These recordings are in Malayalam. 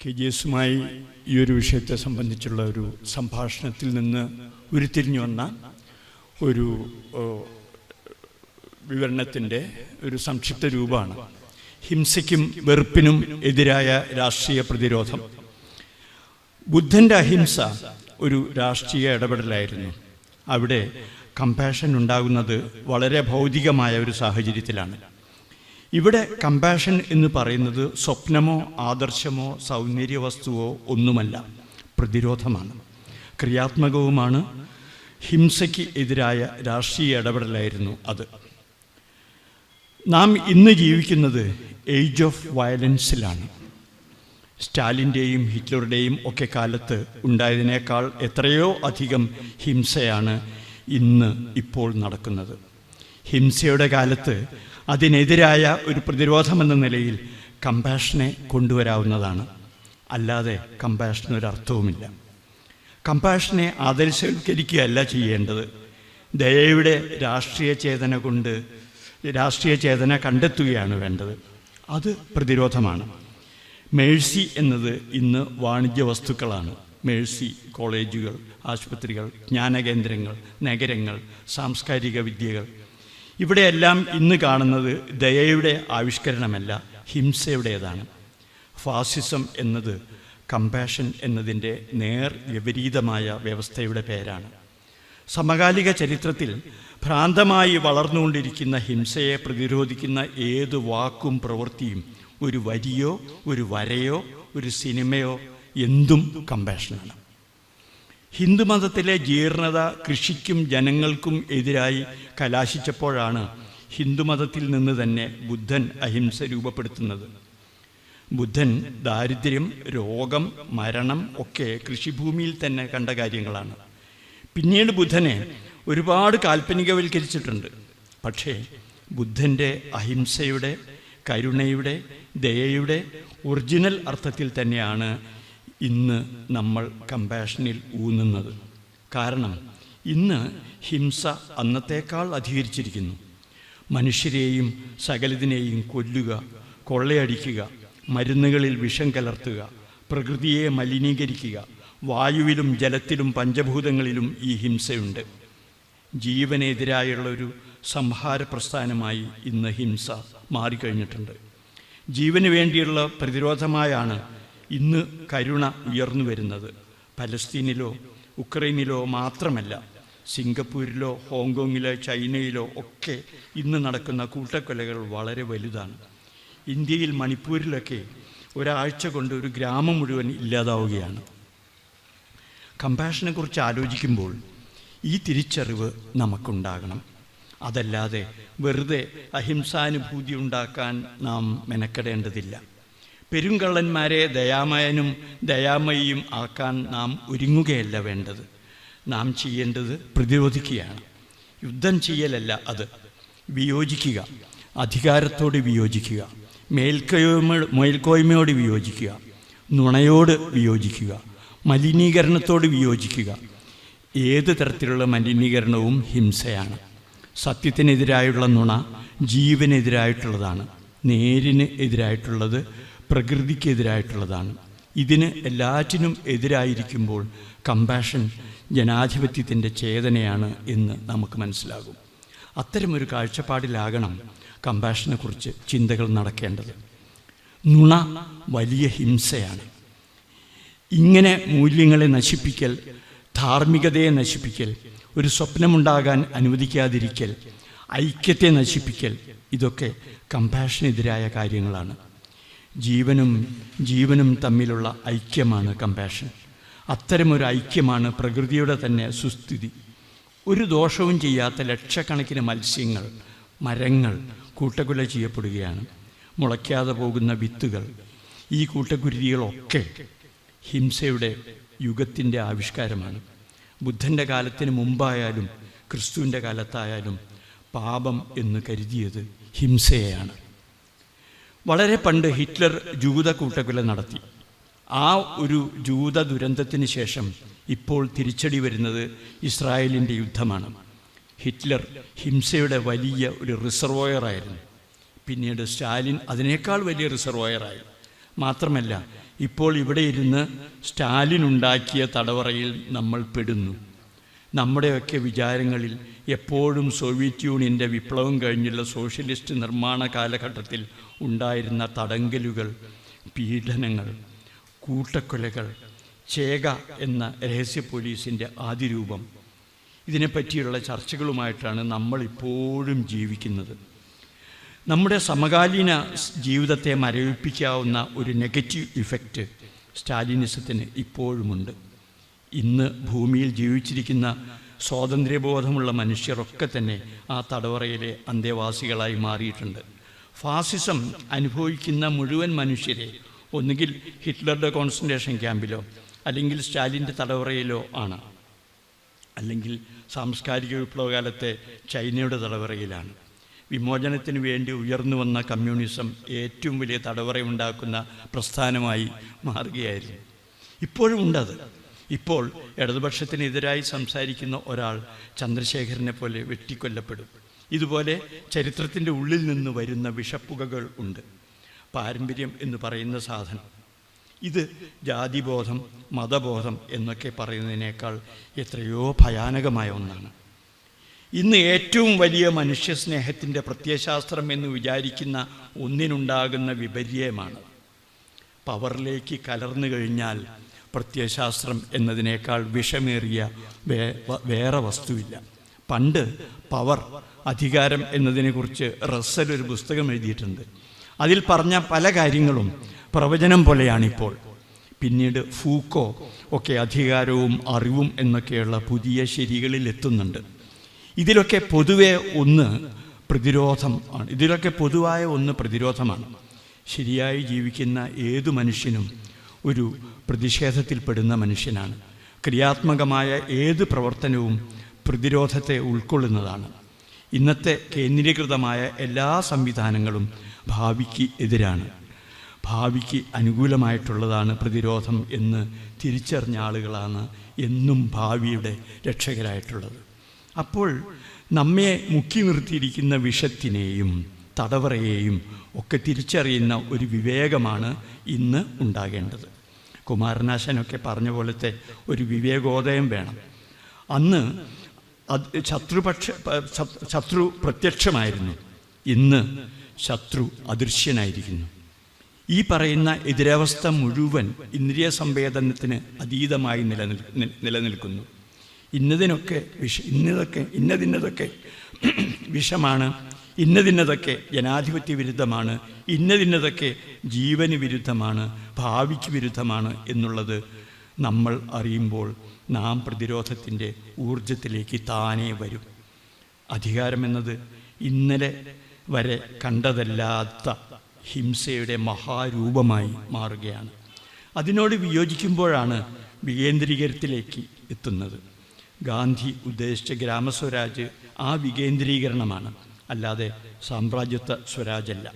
KGS-മായി ഈ ഒരു വിഷയത്തെ സംബന്ധിച്ചുള്ള ഒരു സംഭാഷണത്തിൽ നിന്ന് ഉരുത്തിരിഞ്ഞു വന്ന ഒരു വിവരണത്തിൻ്റെ ഒരു സംക്ഷിപ്ത രൂപമാണ് ഹിംസയ്ക്കും വെറുപ്പിനും എതിരായ രാഷ്ട്രീയ പ്രതിരോധം. ബുദ്ധൻ്റെ അഹിംസ ഒരു രാഷ്ട്രീയ ഇടപെടലായിരുന്നു. അവിടെ കമ്പാഷൻ ഉണ്ടാകുന്നത് വളരെ ഭൗതികമായ ഒരു സാഹചര്യത്തിലാണ്. ഇവിടെ കമ്പാഷൻ എന്ന് പറയുന്നത് സ്വപ്നമോ ആദർശമോ സൗന്ദര്യ വസ്തുവോ ഒന്നുമല്ല, പ്രതിരോധമാണ്, ക്രിയാത്മകവുമാണ്. ഹിംസയ്ക്ക് എതിരായ രാഷ്ട്രീയ ഇടപെടലായിരുന്നു അത്. നാം ഇന്ന് ജീവിക്കുന്നത് ഏജ് ഓഫ് വയലൻസിലാണ്. സ്റ്റാലിൻ്റെയും ഹിറ്റ്ലറുടെയും ഒക്കെ കാലത്ത് ഉണ്ടായതിനേക്കാൾ എത്രയോ അധികം ഹിംസയാണ് ഇപ്പോൾ നടക്കുന്നത്. ഹിംസയുടെ കാലത്ത് അതിനെതിരായ ഒരു പ്രതിരോധമെന്ന നിലയിൽ കമ്പാഷനെ കൊണ്ടുവരാവുന്നതാണ്. അല്ലാതെ കമ്പാഷന് ഒരർത്ഥവുമില്ല. കമ്പാഷനെ ആദർശവൽക്കരിക്കുകയല്ല ചെയ്യേണ്ടത്. ദയയുടെ രാഷ്ട്രീയ ചേതന കൊണ്ട് രാഷ്ട്രീയ ചേതന കണ്ടെത്തുകയാണ് വേണ്ടത്. അത് പ്രതിരോധമാണ്. മേഴ്സി എന്നത് ഇന്ന് വാണിജ്യ വസ്തുക്കളാണ്. മേഴ്സി കോളേജുകൾ, ആശുപത്രികൾ, ജ്ഞാനകേന്ദ്രങ്ങൾ, നഗരങ്ങൾ, സാംസ്കാരിക വിദ്യകൾ, ഇവിടെയെല്ലാം ഇന്ന് കാണുന്നത് ദയയുടെ ആവിഷ്കരണമല്ല, ഹിംസയുടേതാണ്. ഫാസിസം എന്നത് കമ്പാഷൻ എന്നതിൻ്റെ നേർ വിപരീതമായ വ്യവസ്ഥയുടെ പേരാണ്. സമകാലിക ചരിത്രത്തിൽ ഭ്രാന്തമായി വളർന്നുകൊണ്ടിരിക്കുന്ന ഹിംസയെ പ്രതിരോധിക്കുന്ന ഏത് വാക്കും പ്രവൃത്തിയും, ഒരു വരിയോ ഒരു വരയോ ഒരു സിനിമയോ എന്തും കമ്പാഷനാണ്. ഹിന്ദുമതത്തിലെ ജീർണത കൃഷിക്കും ജനങ്ങൾക്കും എതിരായി കലാശിച്ചപ്പോഴാണ് ഹിന്ദുമതത്തിൽ നിന്ന് തന്നെ ബുദ്ധൻ അഹിംസ രൂപപ്പെടുത്തുന്നത്. ബുദ്ധൻ ദാരിദ്ര്യം, രോഗം, മരണം ഒക്കെ കൃഷിഭൂമിയിൽ തന്നെ കണ്ട കാര്യങ്ങളാണ്. പിന്നീട് ബുദ്ധനെ ഒരുപാട് കാൽപ്പനികവൽക്കരിച്ചിട്ടുണ്ട്. പക്ഷേ ബുദ്ധൻ്റെ അഹിംസയുടെ, കരുണയുടെ, ദയയുടെ ഒറിജിനൽ അർത്ഥത്തിൽ തന്നെയാണ് ഇന്ന് നമ്മൾ കമ്പാഷനിൽ ഊന്നുന്നത്. കാരണം ഇന്ന് ഹിംസ അന്നത്തേക്കാൾ അധികരിച്ചിരിക്കുന്നു. മനുഷ്യരെയും സകലതിനെയും കൊല്ലുക, കൊള്ളയടിക്കുക, മരുന്നുകളിൽ വിഷം കലർത്തുക, പ്രകൃതിയെ മലിനീകരിക്കുക, വായുവിലും ജലത്തിലും പഞ്ചഭൂതങ്ങളിലും ഈ ഹിംസയുണ്ട്. ജീവനെതിരായുള്ളൊരു സംഹാര പ്രസ്ഥാനമായി ഇന്ന് ഹിംസ മാറിക്കഴിഞ്ഞിട്ടുണ്ട്. ജീവന് വേണ്ടിയുള്ള പ്രതിരോധമായാണ് ഇന്ന് കരുണ ഉയർന്നു വരുന്നത്. പലസ്തീനിലോ ഉക്രൈനിലോ മാത്രമല്ല, സിംഗപ്പൂരിലോ ഹോങ്കോങ്ങിലോ ചൈനയിലോ ഒക്കെ ഇന്ന് നടക്കുന്ന കൂട്ടക്കൊലകൾ വളരെ വലുതാണ്. ഇന്ത്യയിൽ മണിപ്പൂരിലൊക്കെ ഒരാഴ്ച കൊണ്ട് ഒരു ഗ്രാമം മുഴുവൻ ഇല്ലാതാവുകയാണ്. കമ്പാഷനെ കുറിച്ച് ആലോചിക്കുമ്പോൾ ഈ തിരിച്ചറിവ് നമുക്കുണ്ടാകണം. അതല്ലാതെ വെറുതെ അഹിംസാനുഭൂതി ഉണ്ടാക്കാൻ നാം മെനക്കെടേണ്ടതില്ല. പെരുങ്കള്ളന്മാരെ ദയാമയനും ദയാമയിയും ആക്കാൻ നാം ഒരുങ്ങുകയല്ല വേണ്ടത്. നാം ചെയ്യേണ്ടത് പ്രതിരോധിക്കുകയാണ്. യുദ്ധം ചെയ്യലല്ല അത്. വിയോജിക്കുക, അധികാരത്തോട് വിയോജിക്കുക, മേൽക്കോയ്മയോട് വിയോജിക്കുക, നുണയോട് വിയോജിക്കുക, മലിനീകരണത്തോട് വിയോജിക്കുക. ഏത് തരത്തിലുള്ള മലിനീകരണവും ഹിംസയാണ്. സത്യത്തിനെതിരായുള്ള നുണ ജീവനെതിരായിട്ടുള്ളതാണ്. നേരിന് എതിരായിട്ടുള്ളത് പ്രകൃതിക്കെതിരായിട്ടുള്ളതാണ്. ഇതിന് എല്ലാറ്റിനും എതിരായിരിക്കുമ്പോൾ കമ്പാഷൻ ജനാധിപത്യത്തിൻ്റെ ചേതനയാണ് എന്ന് നമുക്ക് മനസ്സിലാകും. അത്തരമൊരു കാഴ്ചപ്പാടിലാകണം കമ്പാഷനെക്കുറിച്ച് ചിന്തകൾ നടക്കേണ്ടത്. നുണ വലിയ ഹിംസയാണ്. ഇങ്ങനെ മൂല്യങ്ങളെ നശിപ്പിക്കൽ, ധാർമ്മികതയെ നശിപ്പിക്കൽ, ഒരു സ്വപ്നമുണ്ടാകാൻ അനുവദിക്കാതിരിക്കൽ, ഐക്യത്തെ നശിപ്പിക്കൽ, ഇതൊക്കെ കമ്പാഷനെതിരായ കാര്യങ്ങളാണ്. ജീവനും തമ്മിലുള്ള ഐക്യമാണ് കമ്പാഷൻ. അത്തരമൊരു ഐക്യമാണ് പ്രകൃതിയുടെ തന്നെ സുസ്ഥിതി. ഒരു ദോഷവും ചെയ്യാത്ത ലക്ഷക്കണക്കിന് മത്സ്യങ്ങൾ, മരങ്ങൾ കൂട്ടക്കൊല ചെയ്യപ്പെടുകയാണ്. മുളയ്ക്കാതെ പോകുന്ന വിത്തുകൾ, ഈ കൂട്ടക്കുരുതികളൊക്കെ ഹിംസയുടെ യുഗത്തിൻ്റെ ആവിഷ്കാരമാണ്. ബുദ്ധൻ്റെ കാലത്തിന് മുമ്പായാലും ക്രിസ്തുവിൻ്റെ കാലത്തായാലും പാപം എന്ന് കരുതിയത് ഹിംസയെയാണ്. വളരെ പണ്ട് ഹിറ്റ്ലർ ജൂത കൂട്ടക്കൊല നടത്തി. ആ ഒരു ജൂത ദുരന്തത്തിന് ശേഷം ഇപ്പോൾ തിരിച്ചടി വരുന്നത് ഇസ്രായേലിൻ്റെ യുദ്ധമാണ്. ഹിറ്റ്ലർ ഹിംസയുടെ വലിയ ഒരു റിസർവോയറായിരുന്നു. പിന്നീട് സ്റ്റാലിൻ അതിനേക്കാൾ വലിയ റിസർവോയറായി. മാത്രമല്ല, ഇപ്പോൾ ഇവിടെ ഇരുന്ന് സ്റ്റാലിൻ ഉണ്ടാക്കിയ തടവറയിൽ നമ്മൾ പെടുന്നു. നമ്മുടെയൊക്കെ വിചാരങ്ങളിൽ എപ്പോഴും സോവിയറ്റ് യൂണിയൻ്റെ വിപ്ലവം കഴിഞ്ഞുള്ള സോഷ്യലിസ്റ്റ് നിർമ്മാണ കാലഘട്ടത്തിൽ ഉണ്ടായിരുന്ന തടങ്കലുകൾ, പീഡനങ്ങൾ, കൂട്ടക്കൊലകൾ, ചേക എന്ന രഹസ്യ പോലീസിൻ്റെ ആദിരൂപം, ഇതിനെപ്പറ്റിയുള്ള ചർച്ചകളുമായിട്ടാണ് നമ്മളിപ്പോഴും ജീവിക്കുന്നത്. നമ്മുടെ സമകാലീന ജീവിതത്തെ മരവിപ്പിക്കാവുന്ന ഒരു നെഗറ്റീവ് ഇഫക്റ്റ് സ്റ്റാലിനിസത്തിന് ഇപ്പോഴുമുണ്ട്. ഇന്ന് ഭൂമിയിൽ ജീവിച്ചിരിക്കുന്ന സ്വാതന്ത്ര്യബോധമുള്ള മനുഷ്യരൊക്കെ തന്നെ ആ തടവറയിലെ അന്തേവാസികളായി മാറിയിട്ടുണ്ട്. ഫാസിസം അനുഭവിക്കുന്ന മുഴുവൻ മനുഷ്യരെ ഒന്നുകിൽ ഹിറ്റ്ലറുടെ കോൺസെൻട്രേഷൻ ക്യാമ്പിലോ അല്ലെങ്കിൽ സ്റ്റാലിൻ്റെ തടവറയിലോ ആണ്, അല്ലെങ്കിൽ സാംസ്കാരിക വിപ്ലവകാലത്തെ ചൈനയുടെ തടവറയിലാണ്. വിമോചനത്തിന് വേണ്ടി ഉയർന്നു വന്ന കമ്മ്യൂണിസം ഏറ്റവും വലിയ തടവറയുണ്ടാക്കുന്ന പ്രസ്ഥാനമായി മാറുകയായിരുന്നു. ഇപ്പോഴും ഉണ്ടത്. ഇപ്പോൾ ഇടതുപക്ഷത്തിനെതിരായി സംസാരിക്കുന്ന ഒരാൾ ചന്ദ്രശേഖരനെ പോലെ വെട്ടിക്കൊല്ലപ്പെടും. ഇതുപോലെ ചരിത്രത്തിൻ്റെ ഉള്ളിൽ നിന്ന് വരുന്ന വിഷപ്പുകകൾ ഉണ്ട്. പാരമ്പര്യം എന്ന് പറയുന്ന സാധനം, ഇത് ജാതിബോധം, മതബോധം എന്നൊക്കെ പറയുന്നതിനേക്കാൾ എത്രയോ ഭയാനകമായ ഒന്നാണ്. ഇന്ന് ഏറ്റവും വലിയ മനുഷ്യസ്നേഹത്തിൻ്റെ പ്രത്യയശാസ്ത്രം എന്ന് വിചാരിക്കുന്ന ഒന്നിനുണ്ടാകുന്ന വിപര്യമാണ്. പവറിലേക്ക് കലർന്നു കഴിഞ്ഞാൽ പ്രത്യയശാസ്ത്രം എന്നതിനേക്കാൾ വിഷമേറിയ വേറെ വസ്തുവില്ല. പണ്ട് പവർ, അധികാരം എന്നതിനെക്കുറിച്ച് റസ്സൽ ഒരു പുസ്തകം എഴുതിയിട്ടുണ്ട്. അതിൽ പറഞ്ഞ പല കാര്യങ്ങളും പ്രവചനം പോലെയാണിപ്പോൾ. പിന്നീട് ഫൂക്കോ ഒക്കെ അധികാരവും അറിവും എന്നൊക്കെയുള്ള പുതിയ ശരികളിൽ എത്തുന്നുണ്ട്. ഇതിലൊക്കെ പൊതുവെ ഒന്ന് പ്രതിരോധം ആണ്. ഇതിലൊക്കെ പൊതുവായ ഒന്ന് പ്രതിരോധമാണ്. ശരിയായി ജീവിക്കുന്ന ഏതു മനുഷ്യനും ഒരു പ്രതിഷേധത്തിൽപ്പെടുന്ന മനുഷ്യനാണ്. ക്രിയാത്മകമായ ഏത് പ്രവർത്തനവും പ്രതിരോധത്തെ ഉൾക്കൊള്ളുന്നതാണ്. ഇന്നത്തെ കേന്ദ്രീകൃതമായ എല്ലാ സംവിധാനങ്ങളും ഭാവിക്ക് എതിരാണ്. ഭാവിക്ക് അനുകൂലമായിട്ടുള്ളതാണ് പ്രതിരോധം എന്ന് തിരിച്ചറിഞ്ഞ ആളുകളാണ് എന്നും ഭാവിയുടെ രക്ഷകരായിട്ടുള്ളത്. അപ്പോൾ നമ്മെ മുക്കി നിർത്തിയിരിക്കുന്ന വിഷത്തിനെയും തടവറയെയും ഒക്കെ തിരിച്ചറിയുന്ന ഒരു വിവേകമാണ് ഇന്ന് ഉണ്ടാകേണ്ടത്. കുമാരനാശാനൊക്കെ പറഞ്ഞ പോലത്തെ ഒരു വിവേകോദയം വേണം. അന്ന് ശത്രു പ്രത്യക്ഷമായിരുന്നു, ഇന്ന് ശത്രു അദൃശ്യനായിരിക്കുന്നു. ഈ പറയുന്ന എതിരവസ്ഥ മുഴുവൻ ഇന്ദ്രിയ സംവേദനത്തിന് അതീതമായി നിലനിൽക്കുന്നു. ഇന്നതിനൊക്കെ ഇന്നതിന്നതൊക്കെ വിഷമാണ്, ഇന്നതിന്നതൊക്കെ ജനാധിപത്യ വിരുദ്ധമാണ്, ഇന്നതിന്നതൊക്കെ ജീവന് വിരുദ്ധമാണ്, ഭാവിക്ക് വിരുദ്ധമാണ് എന്നുള്ളത് നമ്മൾ അറിയുമ്പോൾ നാം പ്രതിരോധത്തിൻ്റെ ഊർജത്തിലേക്ക് താനേ വരും. അധികാരമെന്നത് ഇന്നലെ വരെ കണ്ടതല്ലാത്ത ഹിംസയുടെ മഹാരൂപമായി മാറുകയാണ്. അതിനോട് വിയോജിക്കുമ്പോഴാണ് വികേന്ദ്രീകരണത്തിലേക്ക് എത്തുന്നത്. ഗാന്ധി ഉദ്ദേശിച്ച ഗ്രാമസ്വരാജ് ആ വികേന്ദ്രീകരണമാണ്, അല്ലാതെ സാമ്രാജ്യത്വ സ്വരാജല്ല.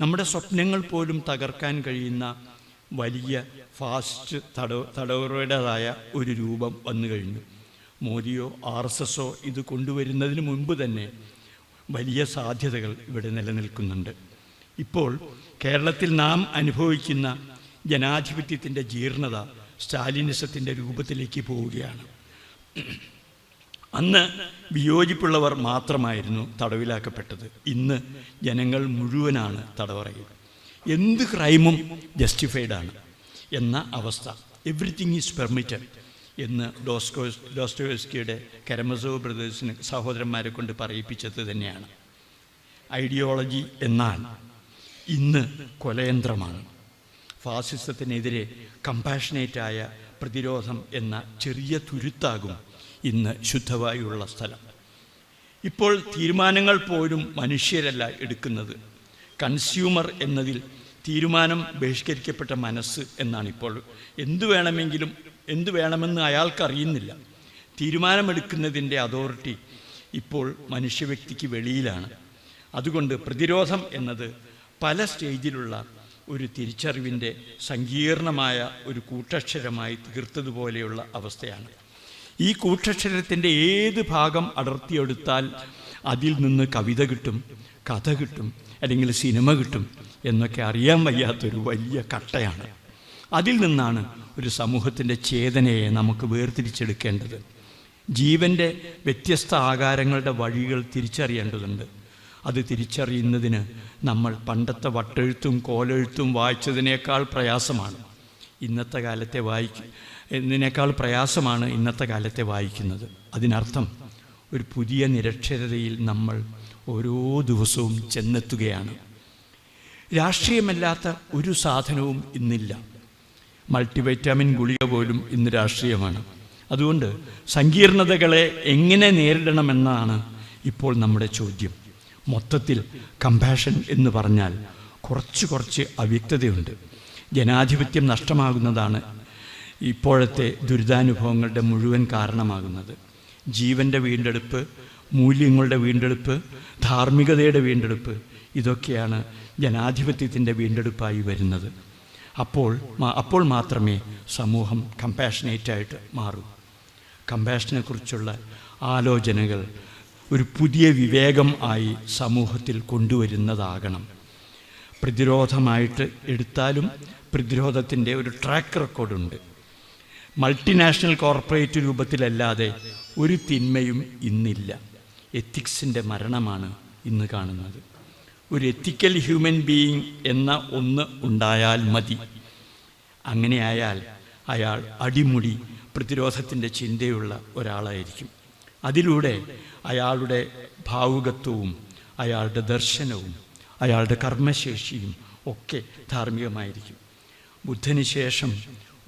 നമ്മുടെ സ്വപ്നങ്ങൾ പോലും തകർക്കാൻ കഴിയുന്ന വലിയ ഫാസ്റ്റ് തടവറയുടേതായ ഒരു രൂപം വന്നു കഴിഞ്ഞു. മോദിയോ RSSോ ഇത് കൊണ്ടുവരുന്നതിന് മുൻപ് തന്നെ വലിയ സാധ്യതകൾ ഇവിടെ നിലനിൽക്കുന്നുണ്ട്. ഇപ്പോൾ കേരളത്തിൽ നാം അനുഭവിക്കുന്ന ജനാധിപത്യത്തിൻ്റെ ജീർണത സ്റ്റാലിനിസത്തിൻ്റെ രൂപത്തിലേക്ക് പോവുകയാണ്. അന്ന് വിയോജിപ്പുള്ളവർ മാത്രമായിരുന്നു തടവിലാക്കപ്പെട്ടത്. ഇന്ന് ജനങ്ങൾ മുഴുവനാണ് തടവറയിൽ. എന്ത് ക്രൈമും ജസ്റ്റിഫൈഡാണ് എന്ന അവസ്ഥ. എവ്രിതിങ് ഈസ് പെർമിറ്റഡ് എന്ന് ഡോസ്റ്റോയെവ്സ്കിയുടെ കരമസോവ് ബ്രദേഴ്സിന് സഹോദരന്മാരെ കൊണ്ട് പറയിപ്പിച്ചത് തന്നെയാണ്. ഐഡിയോളജി എന്നാൽ ഇന്ന് കൊലയന്ത്രമാണ്. ഫാസിസത്തിനെതിരെ കമ്പാഷനേറ്റായ പ്രതിരോധം എന്ന ചെറിയ തുരുത്താകും ഇന്ന് ശുദ്ധവായുള്ള സ്ഥലം. ഇപ്പോൾ തീരുമാനങ്ങൾ പോലും മനുഷ്യരല്ല എടുക്കുന്നത്. കൺസ്യൂമർ എന്നതിൽ തീരുമാനം ബഹിഷ്കരിക്കപ്പെട്ട മനസ്സ് എന്നാണിപ്പോൾ. എന്തു വേണമെന്ന് അയാൾക്കറിയുന്നില്ല. തീരുമാനമെടുക്കുന്നതിൻ്റെ അതോറിറ്റി ഇപ്പോൾ മനുഷ്യവ്യക്തിക്ക് വെളിയിലാണ്. അതുകൊണ്ട് പ്രതിരോധം എന്നത് പല സ്റ്റേജിലുള്ള ഒരു തിരിച്ചറിവിൻ്റെ സങ്കീർണമായ ഒരു കൂട്ടക്ഷരമായി തീർത്തതുപോലെയുള്ള അവസ്ഥയാണ്. ഈ കൂട്ടക്ഷരത്തിൻ്റെ ഏത് ഭാഗം അടർത്തിയെടുത്താൽ അതിൽ നിന്ന് കവിത കിട്ടും, കഥ കിട്ടും, അല്ലെങ്കിൽ സിനിമ കിട്ടും എന്നൊക്കെ അറിയാൻ വയ്യാത്തൊരു വലിയ കട്ടയാണ്. അതിൽ നിന്നാണ് ഒരു സമൂഹത്തിൻ്റെ ചേതനയെ നമുക്ക് വേർതിരിച്ചെടുക്കേണ്ടത്. ജീവൻ്റെ വ്യത്യസ്ത ആകാരങ്ങളുടെ വഴികൾ തിരിച്ചറിയേണ്ടതുണ്ട്. അത് തിരിച്ചറിയുന്നതിന് നമ്മൾ പണ്ടത്തെ വട്ടെഴുത്തും കോലെഴുത്തും വായിച്ചതിനേക്കാൾ പ്രയാസമാണ് ഇന്നത്തെ കാലത്തെ വായിക്കുന്നത്. അതിനർത്ഥം ഒരു പുതിയ നിരക്ഷരതയിൽ നമ്മൾ ഓരോ ദിവസവും ചെന്നെത്തുകയാണ്. രാഷ്ട്രീയമല്ലാത്ത ഒരു സാധനവും ഇന്നില്ല. മൾട്ടിവൈറ്റാമിൻ ഗുളിക പോലും ഇന്ന് രാഷ്ട്രീയമാണ്. അതുകൊണ്ട് സങ്കീർണതകളെ എങ്ങനെ നേരിടണമെന്നാണ് ഇപ്പോൾ നമ്മുടെ ചോദ്യം. മൊത്തത്തിൽ കമ്പാഷൻ എന്ന് പറഞ്ഞാൽ കുറച്ച് അവ്യക്തതയുണ്ട്. ജനാധിപത്യം നഷ്ടമാകുന്നതാണ് ഇപ്പോഴത്തെ ദുരിതാനുഭവങ്ങളുടെ മുഴുവൻ കാരണമാകുന്നത്. ജീവൻ്റെ വീണ്ടെടുപ്പ്, മൂല്യങ്ങളുടെ വീണ്ടെടുപ്പ്, ധാർമ്മികതയുടെ വീണ്ടെടുപ്പ്, ഇതൊക്കെയാണ് ജനാധിപത്യത്തിൻ്റെ വീണ്ടെടുപ്പായി വരുന്നത്. അപ്പോൾ മാത്രമേ സമൂഹം കമ്പാഷനേറ്റായിട്ട് മാറൂ. കമ്പാഷനെക്കുറിച്ചുള്ള ആലോചനകൾ ഒരു പുതിയ വിവേകം ആയി സമൂഹത്തിൽ കൊണ്ടുവരുന്നതാകണം. പ്രതിരോധമായിട്ട് എടുത്താലും പ്രതിരോധത്തിൻ്റെ ഒരു ട്രാക്ക് റെക്കോർഡുണ്ട്. മൾട്ടിനാഷണൽ കോർപ്പറേറ്റ് രൂപത്തിലല്ലാതെ ഒരു തിന്മയും ഇന്നില്ല. എത്തിക്സിൻ്റെ മരണമാണ് ഇന്ന് കാണുന്നത്. ഒരു എത്തിക്കൽ ഹ്യൂമൻ ബീയിങ് എന്ന ഒന്ന് ഉണ്ടായാൽ മതി. അങ്ങനെയായാൽ അയാൾ അടിമുടി പ്രതിരോധത്തിൻ്റെ ചിന്തയുള്ള ഒരാളായിരിക്കും. അതിലൂടെ അയാളുടെ ഭാവുകത്വവും അയാളുടെ ദർശനവും അയാളുടെ കർമ്മശേഷിയും ഒക്കെ ധാർമ്മികമായിരിക്കും. ബുദ്ധന് ശേഷം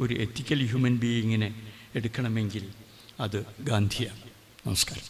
ഒരു എത്തിക്കൽ ഹ്യൂമൻ ബീയിങ്ങിനെ എടുക്കണമെങ്കിൽ അത് ഗാന്ധിയാണ്. നമസ്കാരം.